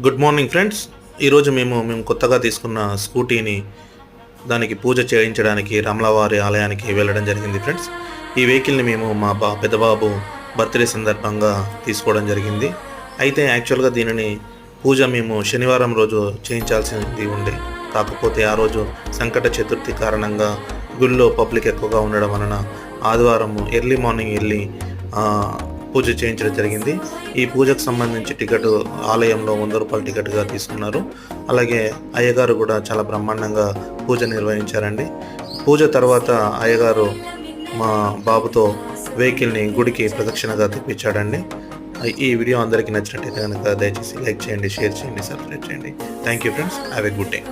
Good morning friends. ఈరోజు మేము కొత్తగా తీసుకున్న స్కూటీని దానికి పూజ చేయించడానికి రమలవారి ఆలయానికి వెళ్ళడం జరిగింది ఫ్రెండ్స్. ఈ వెహికల్ని మేము మా పెద్దబాబు బర్త్డే సందర్భంగా తీసుకోవడం జరిగింది. అయితే యాక్చువల్గా దీనిని పూజ మేము శనివారం రోజు చేయించాల్సింది ఉండే, కాకపోతే ఆ రోజు సంకట చతుర్థి కారణంగా గుళ్ళో పబ్లిక్ ఎక్కువగా ఉండడం వలన ఆదివారం ఎర్లీ మార్నింగ్ వెళ్ళి పూజ చేయించడం జరిగింది. ఈ పూజకు సంబంధించి టికెట్ ఆలయంలో 100 రూపాయల టికెట్గా తీసుకున్నారు. అలాగే అయ్యగారు కూడా చాలా బ్రహ్మాండంగా పూజ నిర్వహించారండి. పూజ తర్వాత అయ్యగారు మా బాబుతో వెహికల్ని గుడికి ప్రదక్షిణగా తెప్పించాడండి. ఈ వీడియో అందరికీ నచ్చినట్టయితే కనుక దయచేసి లైక్ చేయండి, షేర్ చేయండి, సబ్స్క్రైబ్ చేయండి. Thank you friends. Have a good day.